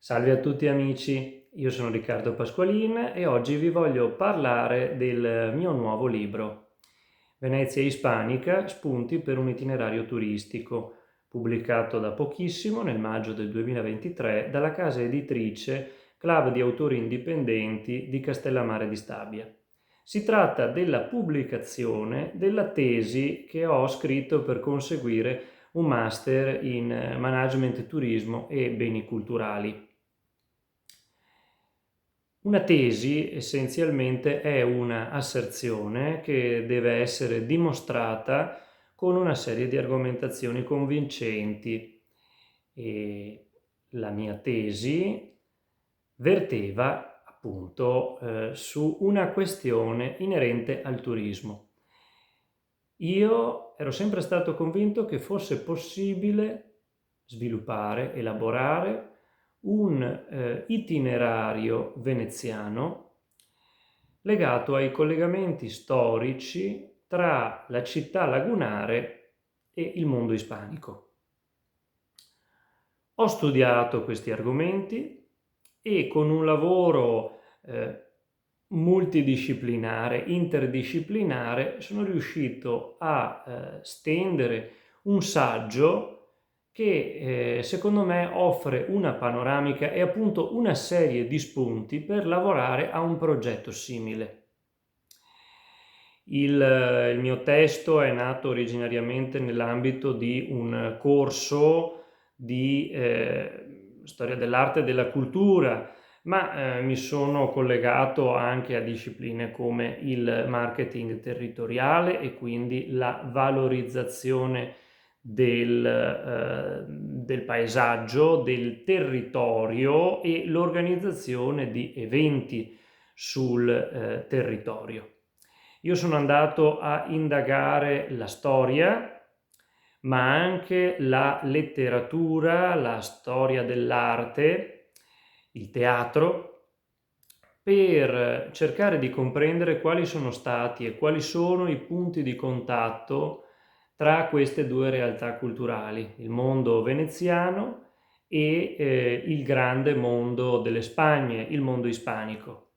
Salve a tutti amici, io sono Riccardo Pasqualin e oggi vi voglio parlare del mio nuovo libro, Venezia Ispanica, spunti per un itinerario turistico, pubblicato da pochissimo, nel maggio del 2023, dalla casa editrice Club di Autori Indipendenti di Castellammare di Stabia. Si tratta della pubblicazione della tesi che ho scritto per conseguire un master in management turismo e beni culturali. Una tesi essenzialmente è una asserzione che deve essere dimostrata con una serie di argomentazioni convincenti e la mia tesi verteva appunto su una questione inerente al turismo. Io ero sempre stato convinto che fosse possibile sviluppare, elaborare un itinerario veneziano legato ai collegamenti storici tra la città lagunare e il mondo ispanico. Ho studiato questi argomenti e con un lavoro multidisciplinare, interdisciplinare, sono riuscito a stendere un saggio che secondo me offre una panoramica e appunto una serie di spunti per lavorare a un progetto simile. Il mio testo è nato originariamente nell'ambito di un corso di storia dell'arte e della cultura, ma mi sono collegato anche a discipline come il marketing territoriale e quindi la valorizzazione del paesaggio, del territorio e l'organizzazione di eventi sul territorio. Io sono andato a indagare la storia, ma anche la letteratura, la storia dell'arte, il teatro, per cercare di comprendere quali sono stati e quali sono i punti di contatto tra queste due realtà culturali, il mondo veneziano e il grande mondo delle Spagne, il mondo ispanico.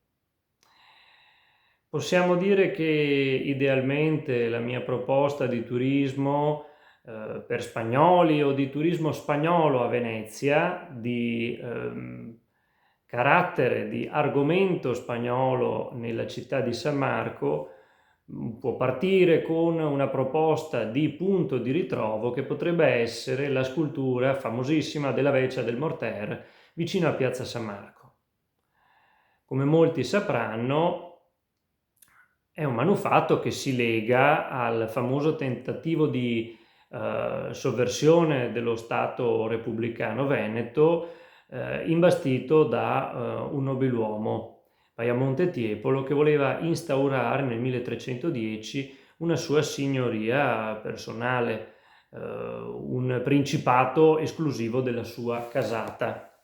Possiamo dire che idealmente la mia proposta di turismo per spagnoli o di turismo spagnolo a Venezia, di carattere, di argomento spagnolo nella città di San Marco, può partire con una proposta di punto di ritrovo che potrebbe essere la scultura famosissima della Vecchia del Morter vicino a Piazza San Marco. Come molti sapranno, è un manufatto che si lega al famoso tentativo di sovversione dello Stato repubblicano veneto imbastito da un nobiluomo, Paiamonte Tiepolo, che voleva instaurare nel 1310 una sua signoria personale, un principato esclusivo della sua casata.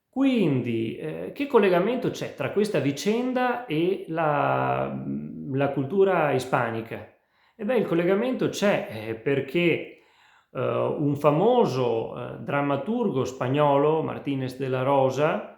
Quindi, che collegamento c'è tra questa vicenda e la cultura ispanica? Il collegamento c'è perché un famoso drammaturgo spagnolo, Martínez de la Rosa,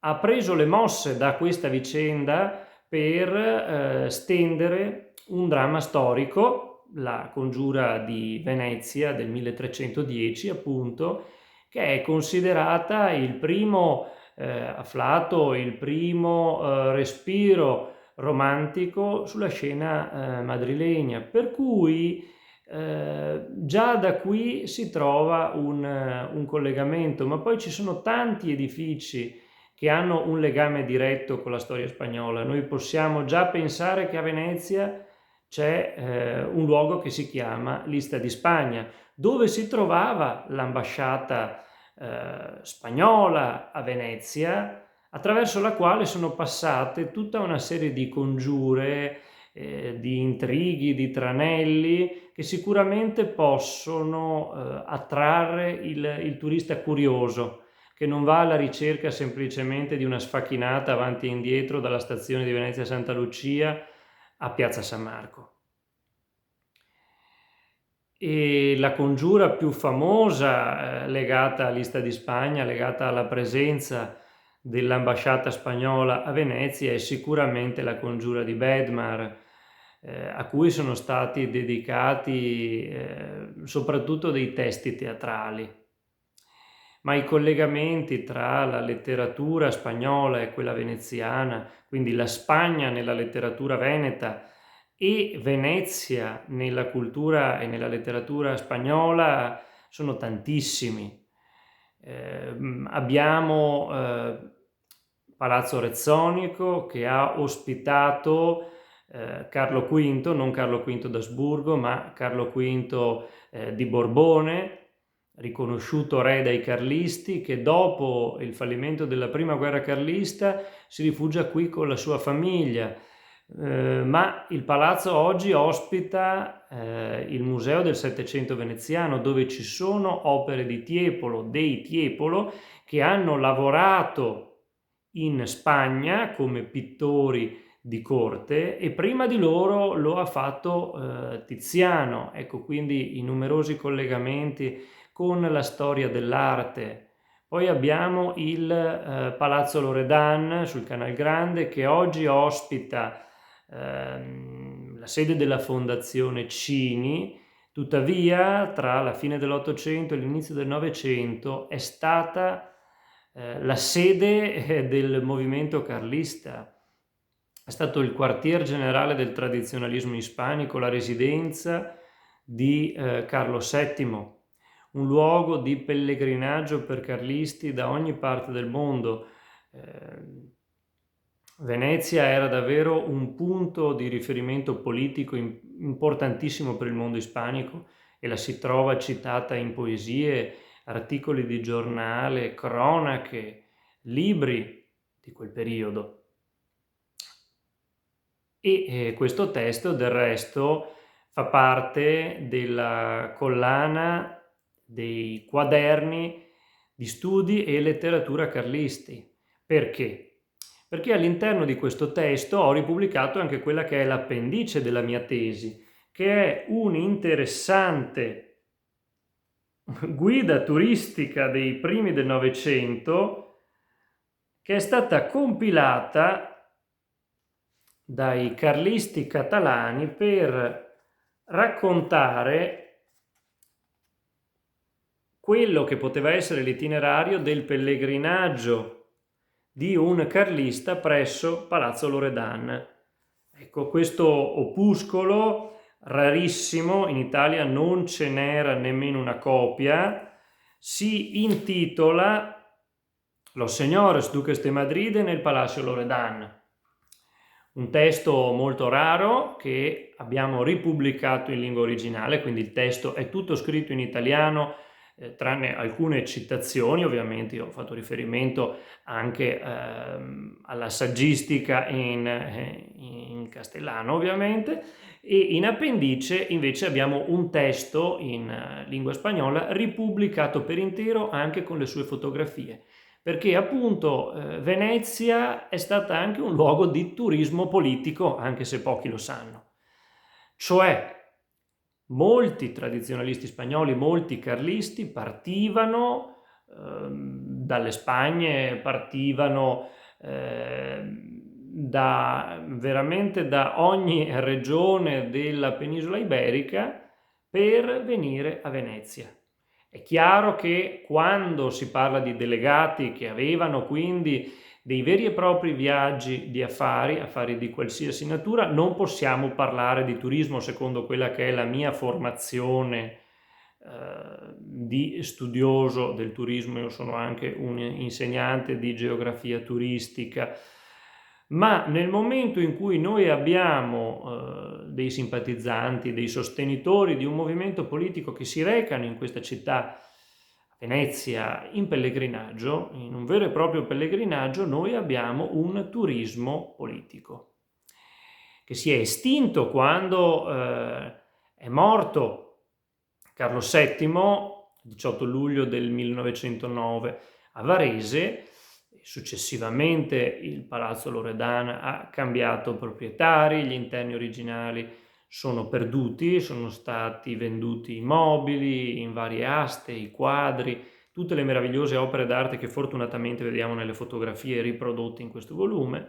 ha preso le mosse da questa vicenda per stendere un dramma storico, la Congiura di Venezia del 1310 appunto, che è considerata il primo afflato, il primo respiro romantico sulla scena madrilegna, per cui già da qui si trova un collegamento, ma poi ci sono tanti edifici che hanno un legame diretto con la storia spagnola. Noi possiamo già pensare che a Venezia c'è un luogo che si chiama Lista di Spagna, dove si trovava l'ambasciata spagnola a Venezia, attraverso la quale sono passate tutta una serie di congiure, di intrighi, di tranelli che sicuramente possono attrarre il turista curioso, che non va alla ricerca semplicemente di una sfacchinata avanti e indietro dalla stazione di Venezia Santa Lucia a Piazza San Marco. E la congiura più famosa, legata all'Ista di Spagna, legata alla presenza dell'ambasciata spagnola a Venezia, è sicuramente la congiura di Bedmar, a cui sono stati dedicati soprattutto dei testi teatrali. Ma i collegamenti tra la letteratura spagnola e quella veneziana, quindi la Spagna nella letteratura veneta e Venezia nella cultura e nella letteratura spagnola, sono tantissimi. Abbiamo Palazzo Rezzonico, che ha ospitato Carlo V, non Carlo V d'Asburgo, ma Carlo V di Borbone, riconosciuto re dai carlisti, che dopo il fallimento della prima guerra carlista si rifugia qui con la sua famiglia. Ma il palazzo oggi ospita il Museo del Settecento veneziano, dove ci sono opere di Tiepolo, dei Tiepolo, che hanno lavorato in Spagna come pittori di corte, e prima di loro lo ha fatto Tiziano. Ecco, quindi i numerosi collegamenti con la storia dell'arte. Poi abbiamo il Palazzo Loredan sul Canal Grande, che oggi ospita la sede della Fondazione Cini. Tuttavia, tra la fine dell'Ottocento e l'inizio del Novecento è stata la sede del movimento carlista. È stato il quartier generale del tradizionalismo ispanico, la residenza di Carlo VII, un luogo di pellegrinaggio per carlisti da ogni parte del mondo. Venezia era davvero un punto di riferimento politico importantissimo per il mondo ispanico, e la si trova citata in poesie, articoli di giornale, cronache, libri di quel periodo. E questo testo del resto fa parte della collana dei quaderni di studi e letteratura carlisti. Perché? Perché all'interno di questo testo ho ripubblicato anche quella che è l'appendice della mia tesi, che è un'interessante guida turistica dei primi del Novecento, che è stata compilata dai carlisti catalani per raccontare quello che poteva essere l'itinerario del pellegrinaggio di un carlista presso Palazzo Loredan. Ecco, questo opuscolo rarissimo, in Italia non ce n'era nemmeno una copia, si intitola Los Señores Duques de Madrid nel Palacio Loredan. Un testo molto raro che abbiamo ripubblicato in lingua originale, quindi il testo è tutto scritto in italiano, tranne alcune citazioni. Ovviamente io ho fatto riferimento anche alla saggistica in castellano, ovviamente, e in appendice invece abbiamo un testo in lingua spagnola ripubblicato per intero anche con le sue fotografie, perché appunto Venezia è stata anche un luogo di turismo politico, anche se pochi lo sanno. Cioè, molti tradizionalisti spagnoli, molti carlisti partivano dalle Spagne, partivano veramente da ogni regione della penisola iberica per venire a Venezia. È chiaro che quando si parla di delegati che avevano quindi dei veri e propri viaggi di affari di qualsiasi natura, non possiamo parlare di turismo secondo quella che è la mia formazione di studioso del turismo. Io sono anche un insegnante di geografia turistica. Ma nel momento in cui noi abbiamo dei simpatizzanti, dei sostenitori di un movimento politico che si recano in questa città, Venezia, in pellegrinaggio, in un vero e proprio pellegrinaggio, noi abbiamo un turismo politico che si è estinto quando è morto Carlo VII, 18 luglio del 1909 a Varese. Successivamente il Palazzo Loredan ha cambiato proprietari, gli interni originali sono perduti, sono stati venduti i mobili in varie aste, i quadri, tutte le meravigliose opere d'arte che fortunatamente vediamo nelle fotografie riprodotte in questo volume,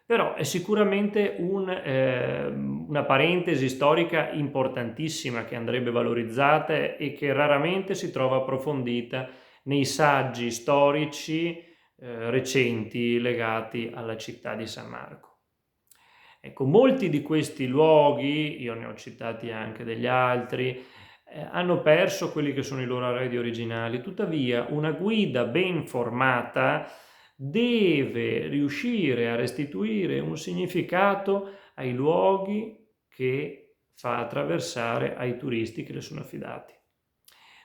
però è sicuramente una parentesi storica importantissima che andrebbe valorizzata e che raramente si trova approfondita nei saggi storici recenti legati alla città di San Marco. Ecco, molti di questi luoghi, io ne ho citati anche degli altri, hanno perso quelli che sono i loro arredi originali, tuttavia una guida ben formata deve riuscire a restituire un significato ai luoghi che fa attraversare ai turisti che le sono affidati.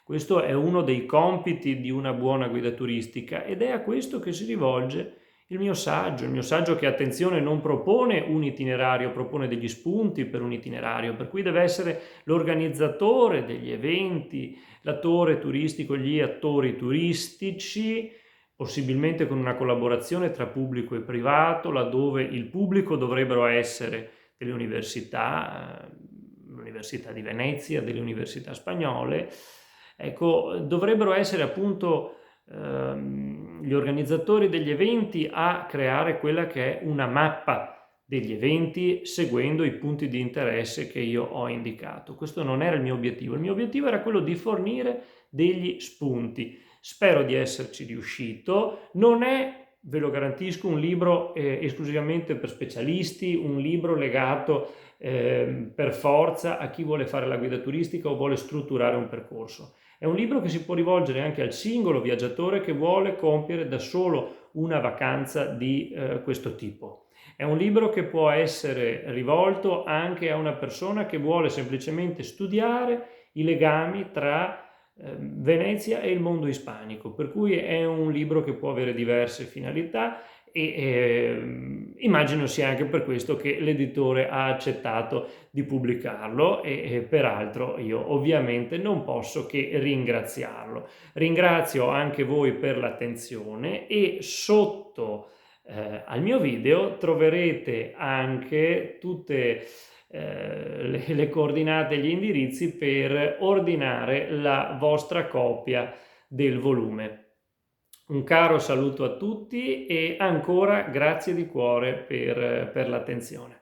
Questo è uno dei compiti di una buona guida turistica ed è a questo che si rivolge il mio saggio che, attenzione, non propone un itinerario, propone degli spunti per un itinerario, per cui deve essere l'organizzatore degli eventi, l'attore turistico, gli attori turistici, possibilmente con una collaborazione tra pubblico e privato, laddove il pubblico dovrebbero essere delle università, l'Università di Venezia, delle università spagnole, ecco, dovrebbero essere appunto gli organizzatori degli eventi a creare quella che è una mappa degli eventi seguendo i punti di interesse che io ho indicato. Questo non era il mio obiettivo era quello di fornire degli spunti. Spero di esserci riuscito. Non è, ve lo garantisco, un libro esclusivamente per specialisti, un libro legato per forza a chi vuole fare la guida turistica o vuole strutturare un percorso. È un libro che si può rivolgere anche al singolo viaggiatore che vuole compiere da solo una vacanza di questo tipo. È un libro che può essere rivolto anche a una persona che vuole semplicemente studiare i legami tra Venezia e il mondo ispanico, per cui è un libro che può avere diverse finalità e immagino sia anche per questo che l'editore ha accettato di pubblicarlo e peraltro io ovviamente non posso che ringraziarlo. Ringrazio anche voi per l'attenzione e sotto al mio video troverete anche tutte le coordinate e gli indirizzi per ordinare la vostra copia del volume. Un caro saluto a tutti e ancora grazie di cuore per l'attenzione.